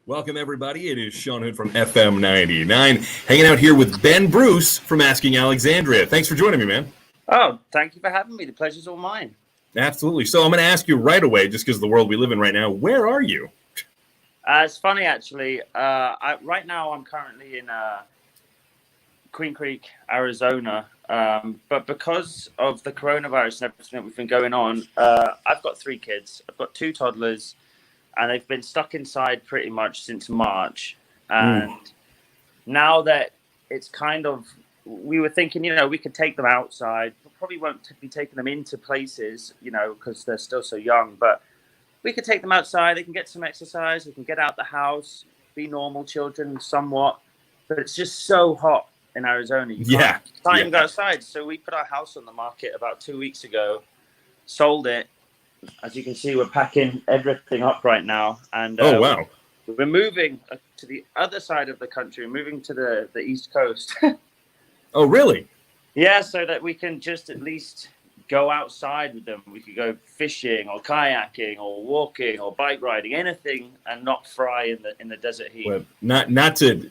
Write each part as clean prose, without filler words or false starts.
Welcome, everybody. It is Sean Hood from FM99, hanging out here with Ben Bruce from Asking Alexandria. Thanks for joining me, man. Oh, thank you for having me. The pleasure's all mine. Absolutely. So I'm going to ask you right away, just because of the world we live in right now, where are you? It's funny, actually. Right now, I'm currently in Queen Creek, Arizona. But because of the coronavirus and everything that we've been going on, I've got 3 kids. I've got 2 toddlers, and they've been stuck inside pretty much since March. And now that it's kind of, we were thinking, we could take them outside. We probably won't be taking them into places, because they're still so young. But we could take them outside. They can get some exercise. They can get out the house, be normal children somewhat. But it's just so hot in Arizona. You can't even go outside. So we put our house on the market about 2 weeks ago, sold it. As you can see, we're packing everything up right now. And wow. We're moving to the other side of the country, moving to the East Coast. Oh, really? Yeah, so that we can just at least go outside with them. We could go fishing or kayaking or walking or bike riding, anything, and not fry in the desert heat. Well, not to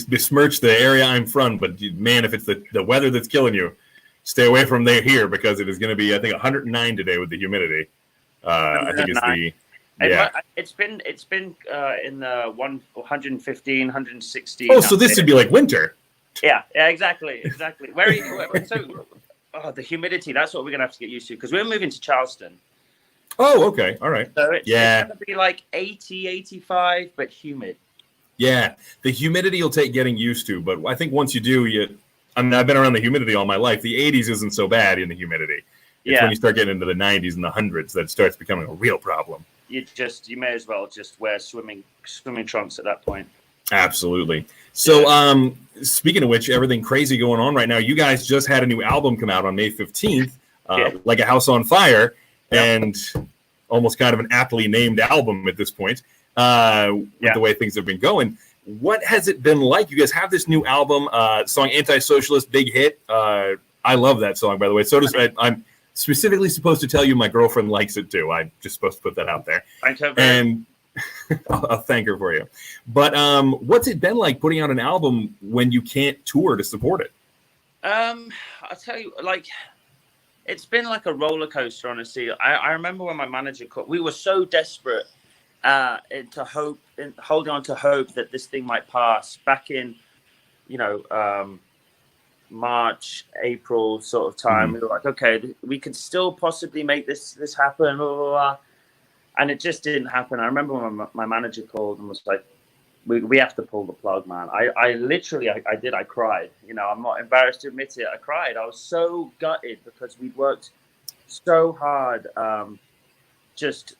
besmirch the area I'm from, but man, if it's the weather that's killing you, stay away from here because it is going to be, I think, 109 today with the humidity. I think it's the It's been in the 115, 116. Oh, so this would be like winter. Yeah, exactly. Where are you? So, the humidity, that's what we're going to have to get used to because we're moving to Charleston. Oh, okay. All right. So it's going to be like 80, 85, but humid. Yeah, the humidity will take getting used to, but I think once you do, I've been around the humidity all my life. The 80s isn't so bad in the humidity. It's when you start getting into the 90s and the 100s that starts becoming a real problem. You may as well just wear swimming trunks at that point. Absolutely. So, speaking of which, everything crazy going on right now. You guys just had a new album come out on May 15th, Like a House on Fire, and almost kind of an aptly named album at this point, with the way things have been going. What has it been like? You guys have this new album, song Anti-Socialist, big hit. I love that song, by the way. So does I'm specifically supposed to tell you my girlfriend likes it too. I'm just supposed to put that out there. And I'll thank her for you. But what's it been like putting out an album when you can't tour to support it? I'll tell you, it's been like a roller coaster, honestly. I remember when my manager called, we were so desperate holding on to hope that this thing might pass back in, March, April sort of time. We were like, okay, we could still possibly make this happen, blah, blah, blah. And it just didn't happen. I remember when my manager called and was like, we have to pull the plug, man. I literally did. I cried. I'm not embarrassed to admit it. I cried. I was so gutted because we'd worked so hard just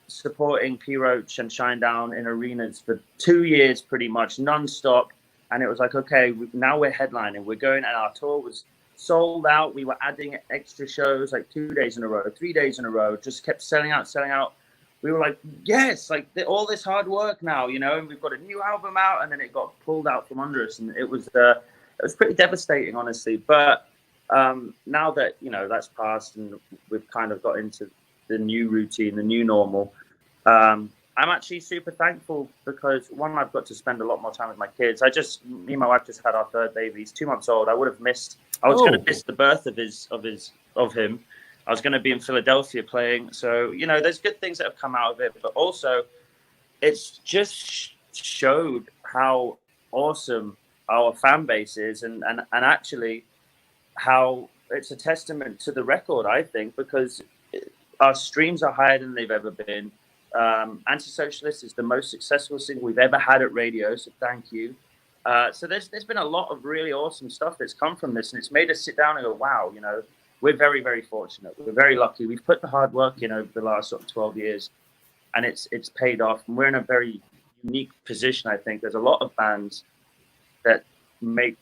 supporting P. Roach and Shinedown in arenas for 2 years pretty much nonstop. And it was like, okay, now we're headlining. We're going, and our tour was sold out. We were adding extra shows like 2 days in a row, 3 days in a row, just kept selling out. We were like, yes, all this hard work now, and we've got a new album out, and then it got pulled out from under us. And it was pretty devastating, honestly. But now that, that's passed and we've kind of got into the new routine, the new normal, I'm actually super thankful because one, I've got to spend a lot more time with my kids. Me and my wife just had our 3rd baby. He's 2 months old. I was going to miss the birth of him. I was going to be in Philadelphia playing. So, there's good things that have come out of it, but also it's just showed how awesome our fan base is and actually how it's a testament to the record, I think, because our streams are higher than they've ever been. Anti-Socialist is the most successful single we've ever had at radio, so thank you. So there's been a lot of really awesome stuff that's come from this, and it's made us sit down and go, wow, we're very, very fortunate. We're very lucky. We've put the hard work in over the last sort of 12 years, and it's paid off. And we're in a very unique position, I think. There's a lot of bands that make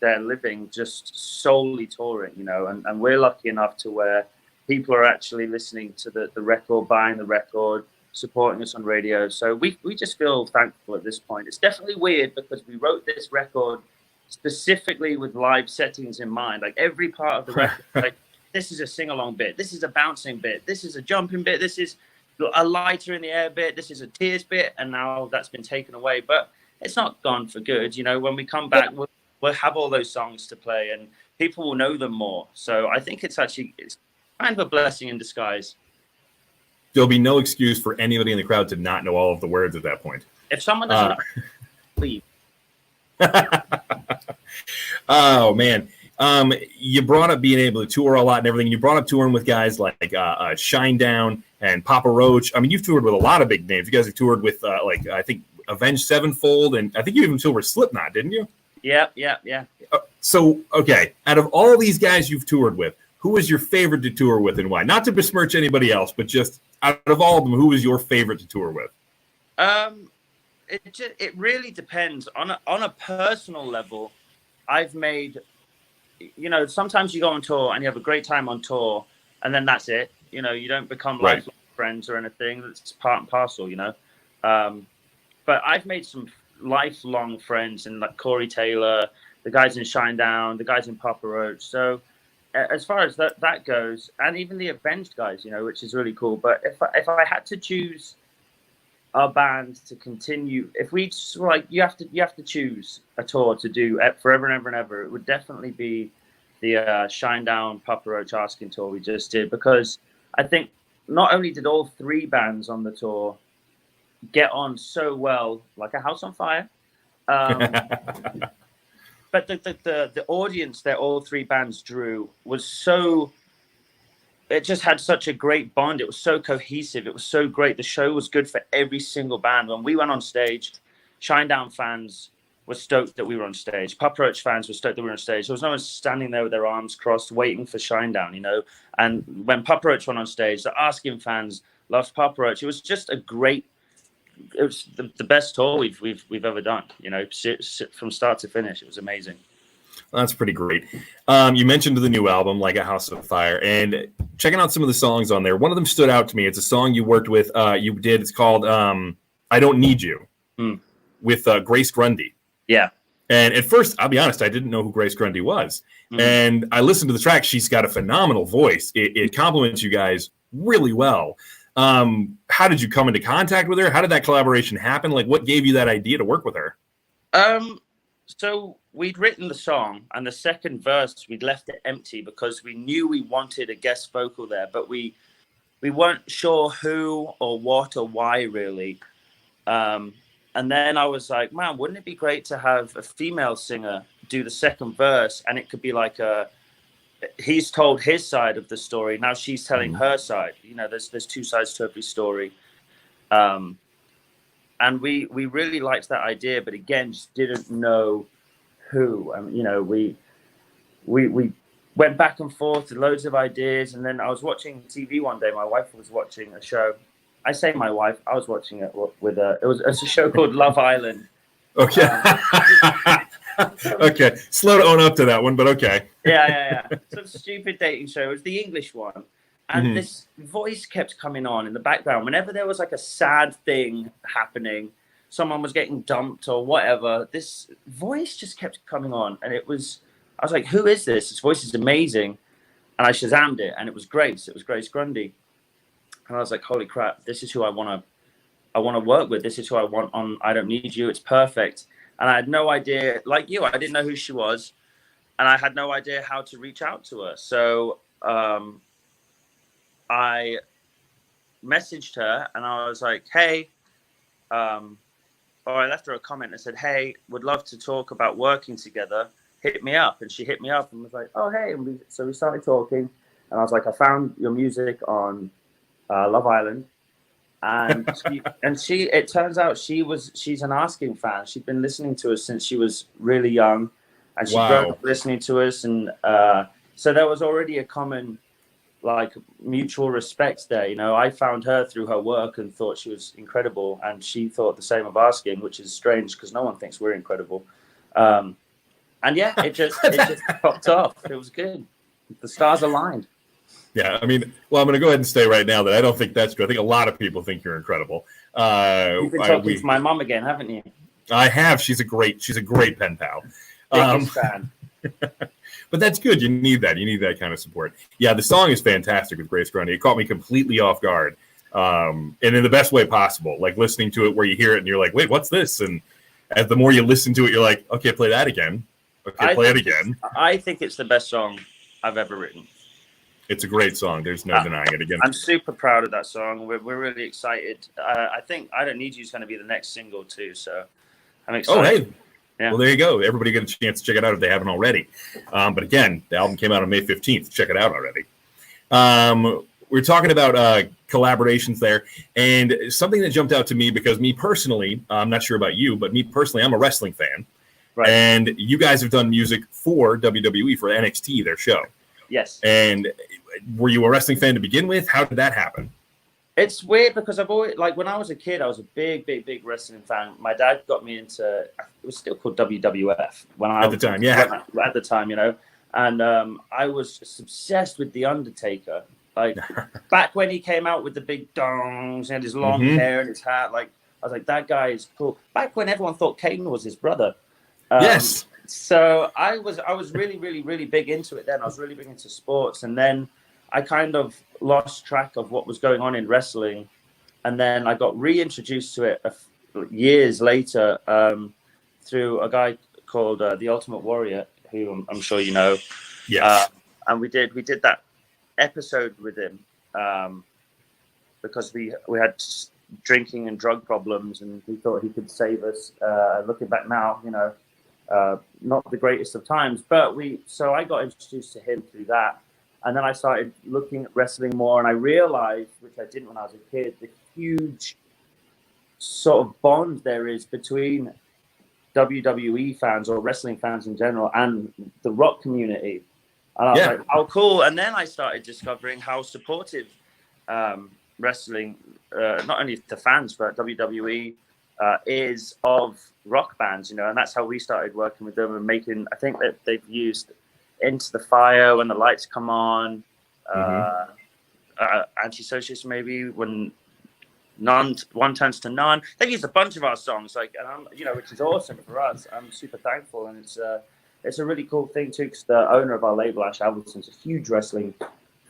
their living just solely touring, and we're lucky enough to where people are actually listening to the record, buying the record, supporting us on radio. So we just feel thankful at this point. It's definitely weird because we wrote this record specifically with live settings in mind. Like every part of the record, this is a sing-along bit, this is a bouncing bit, this is a jumping bit, this is a lighter in the air bit. This is a tears bit, and now that's been taken away. But it's not gone for good. You know, when we come back, we'll have all those songs to play, and people will know them more. So I think it's kind of a blessing in disguise. There'll be no excuse for anybody in the crowd to not know all of the words at that point. If someone doesn't know, leave. Oh man. You brought up being able to tour a lot and everything. You brought up touring with guys like Shinedown and Papa Roach. I mean, you've toured with a lot of big names. You guys have toured with I think Avenged Sevenfold, and I think you even toured with Slipknot, didn't you? Yeah. So, okay, out of all these guys you've toured with, who was your favorite to tour with and why? Not to besmirch anybody else, but just out of all of them, who was your favorite to tour with? It really depends. On a personal level, I've made, you know, sometimes you go on tour and you have a great time on tour, and then that's it. You know, you don't become lifelong friends or anything. That's part and parcel, you know. But I've made some lifelong friends, and like Corey Taylor, the guys in Shinedown, the guys in Papa Roach. So as far as that goes, and even the Avenged guys, you know, which is really cool. But if I had to choose a band to continue, if we like, you have to choose a tour to do forever and ever and ever, it would definitely be the Shinedown Papa Roach Asking tour we just did, because I think not only did all three bands on the tour get on so well, like a house on fire, but the audience that all three bands drew was so, it just had such a great bond. It was so cohesive. It was so great. The show was good for every single band. When we went on stage, Shinedown fans were stoked that we were on stage. Papa Roach fans were stoked that we were on stage. There was no one standing there with their arms crossed waiting for Shinedown, you know. And when Papa Roach went on stage, the Asking fans loved Papa Roach. It was just it was the best tour we've ever done, you know, from start to finish. It was amazing. That's pretty great. You mentioned the new album, Like a House of Fire, and checking out some of the songs on there, one of them stood out to me. It's a song you worked with, it's called I Don't Need You, with Grace Grundy. Yeah. And at first, I'll be honest, I didn't know who Grace Grundy was. And I listened to the track. She's got a phenomenal voice. It complements you guys really well. How did you come into contact with her? How did that collaboration happen? Like, what gave you that idea to work with her? So we'd written the song, and the second verse, we'd left it empty because we knew we wanted a guest vocal there, but we weren't sure who or what or why, really. And then I was like, man, wouldn't it be great to have a female singer do the second verse? And it could be like he's told his side of the story. Now she's telling her side. You know, there's two sides to every story. And we really liked that idea, but again, just didn't know who. You know, we went back and forth with loads of ideas, and then I was watching TV one day. My wife was watching a show. I say my wife. I was watching it with her. It's a show called Love Island. Okay. Okay. Slow to own up to that one, but okay. Yeah. Some stupid dating show. It was the English one. And this voice kept coming on in the background. Whenever there was like a sad thing happening, someone was getting dumped or whatever, this voice just kept coming on. And I was like, who is this? This voice is amazing. And I Shazammed it, and it was Grace. It was Grace Grundy. And I was like, holy crap, this is who I want to work with. This is who I want on I Don't Need You. It's perfect. And I had no idea, like you, I didn't know who she was. And I had no idea how to reach out to her. So I messaged her, and I was like, hey, or I left her a comment and said, hey, would love to talk about working together. Hit me up. And she hit me up and was like, oh, hey. And so we started talking, and I was like, I found your music on Love Island. And it turns out she's an Asking fan. She'd been listening to us since she was really young, and she grew up listening to us. And so there was already a common, like, mutual respect there. You know, I found her through her work and thought she was incredible, and she thought the same of Asking, which is strange because no one thinks we're incredible. And yeah, it just popped off. It was good. The stars aligned. Yeah, I mean, well, I'm going to go ahead and say right now that I don't think that's true. I think a lot of people think you're incredible. You've been talking to my mom again, haven't you? I have. She's a great pen pal. Biggest fan. But that's good. You need that. You need that kind of support. Yeah, the song is fantastic with Grace Grundy. It caught me completely off guard. and in the best way possible. Like listening to it where you hear it and you're like, wait, what's this? And as the more you listen to it, you're like, okay, play that again. Okay, play it again. I think it's the best song I've ever written. It's a great song. There's no denying it. Again, I'm super proud of that song. We're really excited. I think I Don't Need You is going to be the next single too. So I'm excited. Oh, hey. Yeah. Well, there you go. Everybody get a chance to check it out if they haven't already. But again, the album came out on May 15th. Check it out already. We're talking about collaborations there. And something that jumped out to me, because me personally, I'm not sure about you, but me personally, I'm a wrestling fan. Right. And you guys have done music for WWE, for NXT, their show. Yes. And were you a wrestling fan to begin with? How did that happen? It's weird because I've always, like, when I was a kid, I was a big wrestling fan. My dad got me into, it was still called WWF at the time, yeah. At the time, you know, and I was just obsessed with The Undertaker. Like back when he came out with the big dongs and his long hair and his hat, like I was like, that guy is cool. Back when everyone thought Kane was his brother. Yes. So I was really big into it then. I was really big into sports, and then I kind of lost track of what was going on in wrestling, and then I got reintroduced to it years later through a guy called The Ultimate Warrior, who I'm sure you know. Yes. And we did that episode with him because we had drinking and drug problems, and we thought he could save us. Looking back now, you know, not the greatest of times, but so I got introduced to him through that. And then I started looking at wrestling more, and I realized, which I didn't when I was a kid, the huge sort of bond there is between WWE fans or wrestling fans in general and the rock community. And I was like, oh, cool. And then I started discovering how supportive wrestling, not only the fans, but WWE is of rock bands, you know, and that's how we started working with them and making, I think that they've used Into the Fire, When the Lights Come On, Antisocial maybe, when One Turns to None. They've used a bunch of our songs, like, you know, which is awesome for us. I'm super thankful, and it's a really cool thing too, because the owner of our label, Ash Albertson's a huge wrestling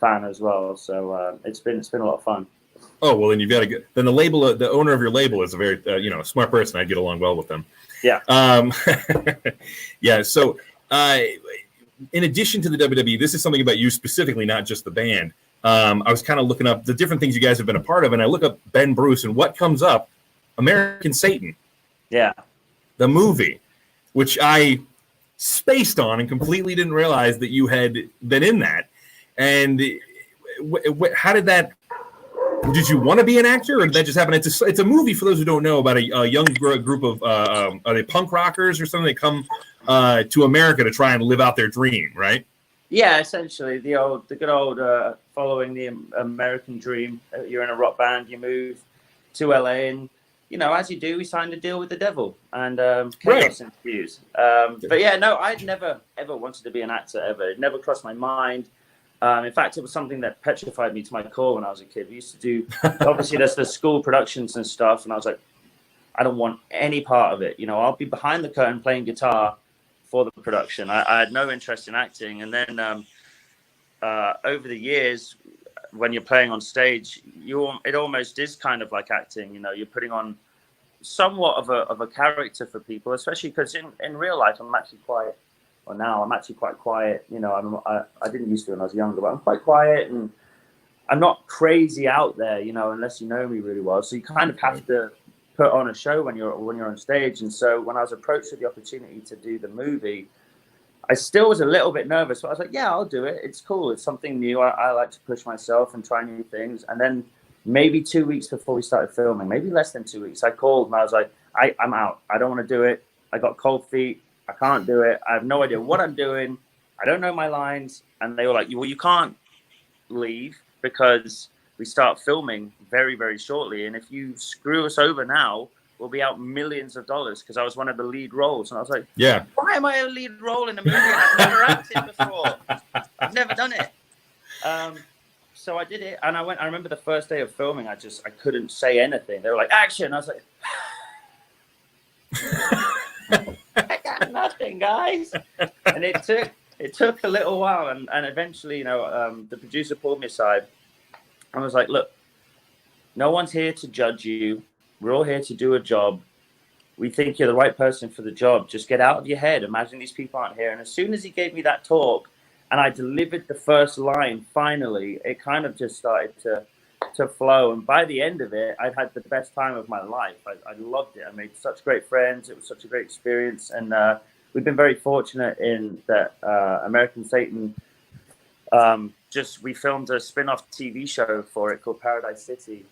fan as well. So it's been a lot of fun. Oh, well, then you've got to get. Then the owner of your label is a very smart person. I get along well with them. Yeah. Yeah. So. In addition to the WWE, this is something about you specifically, not just the band. I was kind of looking up the different things you guys have been a part of, and I look up Ben Bruce, and what comes up? American Satan. Yeah. The movie, which I spaced on and completely didn't realize that you had been in that. And how did that? Did you want to be an actor, or did that just happen? It's a movie, for those who don't know, about a young group of are they punk rockers or something that come to America to try and live out their dream, right? Yeah, essentially the good old following the American dream. You're in a rock band, you move to LA, and you know, as you do, we signed a deal with the devil and chaos ensues. But yeah, no, I'd never ever wanted to be an actor ever. It never crossed my mind. In fact, it was something that petrified me to my core when I was a kid. We used to do, obviously, there's the school productions and stuff, and I was like, I don't want any part of it. You know, I'll be behind the curtain playing guitar for the production. I had no interest in acting. And then over the years, when you're playing on stage, it almost is kind of like acting. You know, you're putting on somewhat of a character for people, especially because in real life, I'm actually quite quiet. You know, I didn't used to when I was younger, but I'm quite quiet and I'm not crazy out there, you know, unless you know me really well. So you kind of have to put on a show when you're on stage. And so when I was approached with the opportunity to do the movie, I still was a little bit nervous, but I was like, yeah, I'll do it. It's cool. It's something new. I like to push myself and try new things. And then maybe 2 weeks before we started filming, maybe less than 2 weeks, I called and I was like, I'm out. I don't want to do it. I got cold feet. I can't do it. I have no idea what I'm doing. I don't know my lines. And they were like, well, you can't leave because we start filming very, very shortly. And if you screw us over now, we'll be out millions of dollars, because I was one of the lead roles. And I was like, yeah, why am I a lead role in a movie? I've never acted before. I've never done it. So I did it. And I remember the first day of filming, I couldn't say anything. They were like, action. I was like, I got nothing, guys. And it took a little while, and eventually, you know, the producer pulled me aside and was like, look, no one's here to judge you. We're all here to do a job. We think you're the right person for the job. Just get out of your head. Imagine these people aren't here. And as soon as he gave me that talk and I delivered the first line, finally, it kind of just started to flow. And by the end of it, I'd had the best time of my life. I loved it. I made such great friends. It was such a great experience. And we've been very fortunate in that American Satan, we filmed a spin-off TV show for it called Paradise City.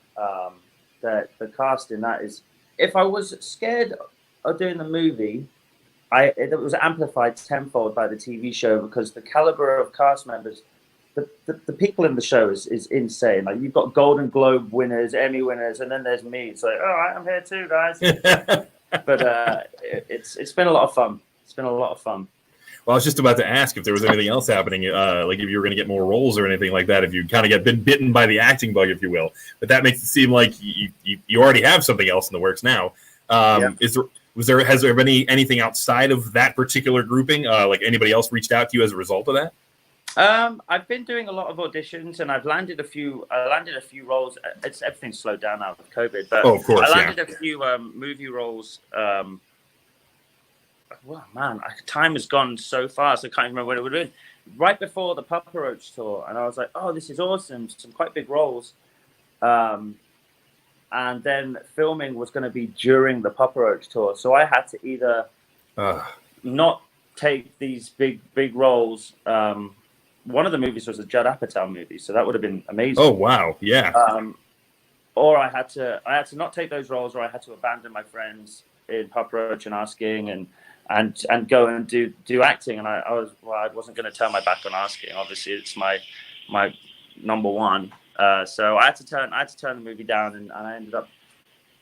That the cast in that is, if I was scared of doing the movie, it was amplified tenfold by the TV show, because the caliber of cast members, the people in the show is insane. Like, you've got Golden Globe winners, Emmy winners, and then there's me. It's like, all right, I'm here too, guys. But it's been a lot of fun. It's been a lot of fun. Well, I was just about to ask if there was anything else happening, like if you were going to get more roles or anything like that, if you kind of been bitten by the acting bug, if you will. But that makes it seem like you already have something else in the works now. Has there been anything outside of that particular grouping? Like anybody else reached out to you as a result of that? I've been doing a lot of auditions, and I've landed a few. I landed a few roles. Everything's slowed down now with COVID, but of course, I landed a few movie roles. Well, man, time has gone so fast. I can't remember when it would have been. Right before the Papa Roach tour, and I was like, "Oh, this is awesome! Some quite big roles." And then filming was going to be during the Papa Roach tour, so I had to either not take these big roles. One of the movies was a Judd Apatow movie, so that would have been amazing. Oh wow, yeah. Or I had to not take those roles, or I had to abandon my friends in Papa Roach and Asking and go and do acting. And I wasn't going to turn my back on Asking. Obviously, it's my number one. So I had to turn the movie down, and I ended up.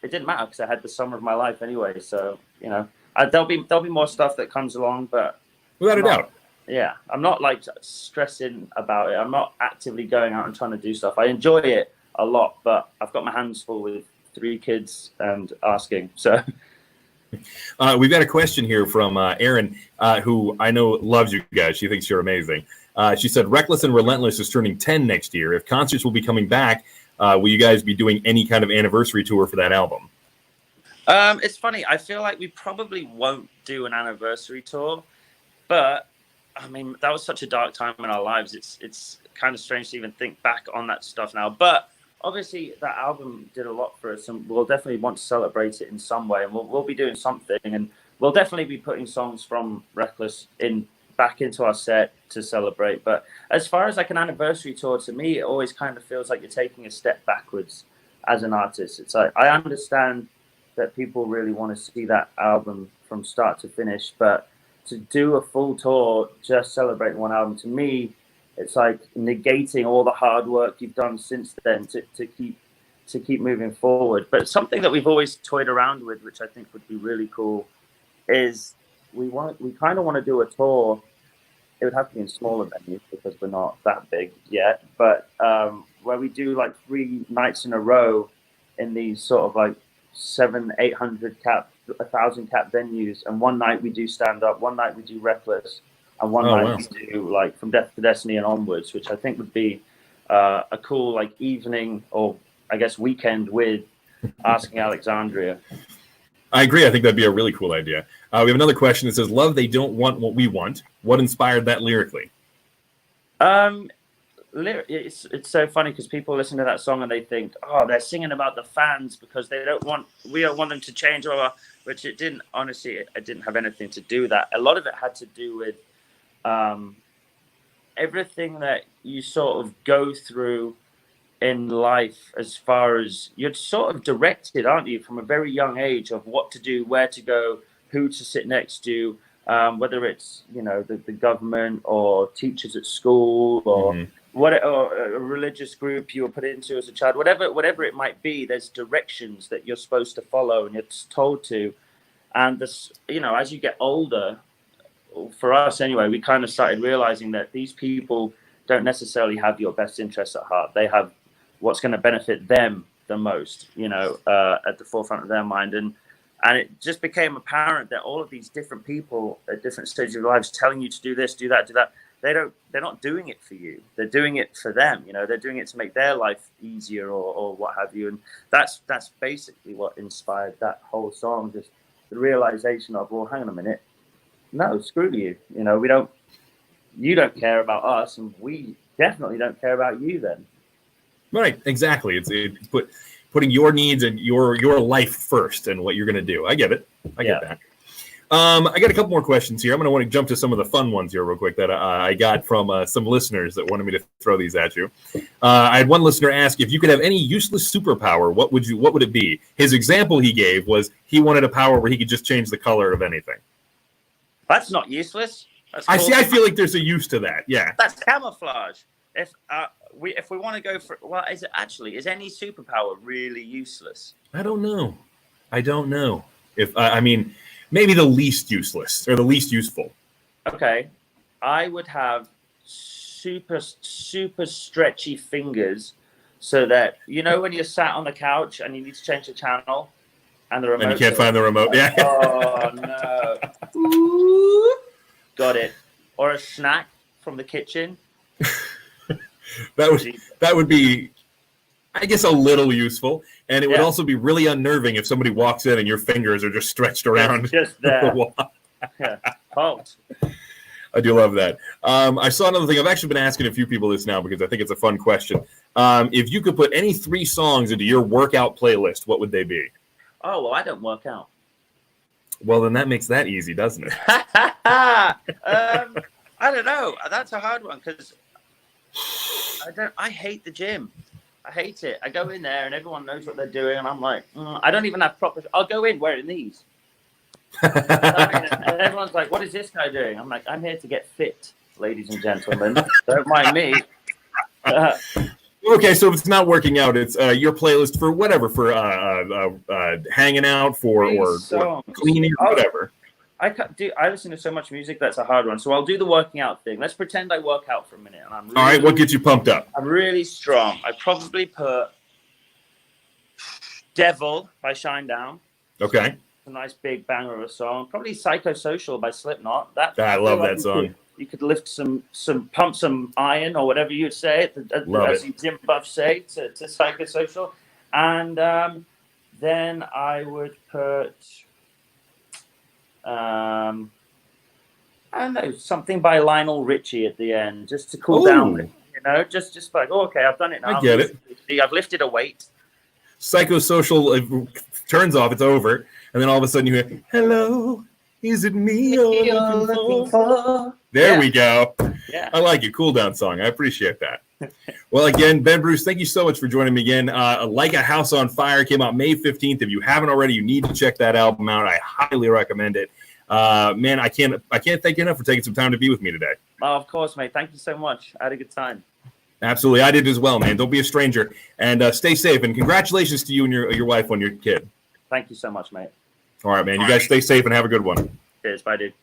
It didn't matter because I had the summer of my life anyway. So there'll be more stuff that comes along, but without a doubt. Yeah, I'm not like stressing about it. I'm not actively going out and trying to do stuff. I enjoy it a lot, but I've got my hands full with 3 kids and Asking. So we've got a question here from Erin, who I know loves you guys. She thinks you're amazing. She said, Reckless and Relentless is turning 10 next year. If concerts will be coming back, will you guys be doing any kind of anniversary tour for that album? It's funny. I feel like we probably won't do an anniversary tour, but I mean, that was such a dark time in our lives. It's kind of strange to even think back on that stuff now. But obviously, that album did a lot for us, and we'll definitely want to celebrate it in some way. And we'll be doing something, and we'll definitely be putting songs from Reckless back into our set to celebrate. But as far as like an anniversary tour, to me, it always kind of feels like you're taking a step backwards as an artist. It's like, I understand that people really want to see that album from start to finish, but to do a full tour just celebrating one album, to me, it's like negating all the hard work you've done since then to keep moving forward. But something that we've always toyed around with, which I think would be really cool, is we kind of want to do a tour. It would have to be in smaller venues because we're not that big yet, but where we do like 3 nights in a row in these sort of like 700-800 cap, 1,000 cap venues, and one night we do stand up, one night we do Reckless, and one night we do like From Death to Destiny and onwards, which I think would be a cool like evening, or I guess weekend, with Asking Alexandria. I agree. I think that'd be a really cool idea. We have another question that says, Love, they don't want what we want. What inspired that lyrically? It's so funny because people listen to that song and they think, oh, they're singing about the fans because we don't want them to change, which it didn't. Honestly, it didn't have anything to do with that. A lot of it had to do with everything that you sort of go through in life, as far as you're sort of directed, aren't you, from a very young age, of what to do, where to go, who to sit next to, whether it's the government or teachers at school or or a religious group you were put into as a child, whatever it might be. There's directions that you're supposed to follow and you're told to. And this, as you get older, for us anyway, we kind of started realizing that these people don't necessarily have your best interests at heart. They have what's going to benefit them the most, at the forefront of their mind. And it just became apparent that all of these different people at different stages of their lives telling you to do this, do that, they're not doing it for you. They're doing it for them. They're doing it to make their life easier or what have you. And that's basically what inspired that whole song. Just the realization of, well, hang on a minute. No, screw you. You don't care about us, and we definitely don't care about you then. Right, exactly. It's putting your needs and your life first and what you're going to do. I get it. I get that. I got a couple more questions here. I'm going to want to jump to some of the fun ones here real quick that I got from some listeners that wanted me to throw these at you. I had one listener ask, if you could have any useless superpower, what would it be? His example he gave was he wanted a power where he could just change the color of anything. That's not useless. That's cool. I feel like there's a use to that. Yeah. That's camouflage. If we want to go for, well, is any superpower really useless? I don't know. If I mean, maybe the least useless or the least useful. Okay, I would have super stretchy fingers, so that when you're sat on the couch and you need to change the channel, and the remote. And you can't find the remote. Yeah. Oh no. Ooh, got it. Or a snack from the kitchen. That would be, I guess, a little useful, and it would also be really unnerving if somebody walks in and your fingers are just stretched around. Just there. The wall. Yeah. Halt. I do love that. I saw another thing. I've actually been asking a few people this now because I think it's a fun question. If you could put any 3 songs into your workout playlist, what would they be? Oh, well, I don't work out. Well, then that makes that easy, doesn't it? I don't know. That's a hard one because I hate the gym. I hate it. I go in there and everyone knows what they're doing, and I'm like, I don't even have proper. I'll go in wearing these. And everyone's like, what is this guy doing? I'm like, I'm here to get fit, ladies and gentlemen. Don't mind me. Okay, so if it's not working out, it's your playlist for whatever, for hanging out, or cleaning, or whatever. I listen to so much music, that's a hard one. So I'll do the working out thing. Let's pretend I work out for a minute. And all right, what gets you pumped up? I'm really strong. I probably put Devil by Shinedown. Okay. A nice big banger of a song. Probably Psychosocial by Slipknot. I love that song. You could lift pump some iron or whatever you'd say, as you gym buffs say, to Psychosocial. And then I would put, I don't know, something by Lionel Richie at the end, just to cool down. Just like, okay, I've done it now. I get it. I've lifted a weight. Psychosocial turns off, it's over, and then all of a sudden you hear, hello, is it me you're looking for? There we go. Yeah. I like it. Cool down song. I appreciate that. Well, again, Ben Bruce, thank you so much for joining me again. Like a House on Fire came out May 15th. If you haven't already, you need to check that album out. I highly recommend it. Man, I can't thank you enough for taking some time to be with me today. Oh, of course, mate. Thank you so much. I had a good time. Absolutely. I did as well, man. Don't be a stranger. And stay safe. And congratulations to you and your wife on your kid. Thank you so much, mate. All right, man. You guys stay safe and have a good one. Cheers. Bye, dude.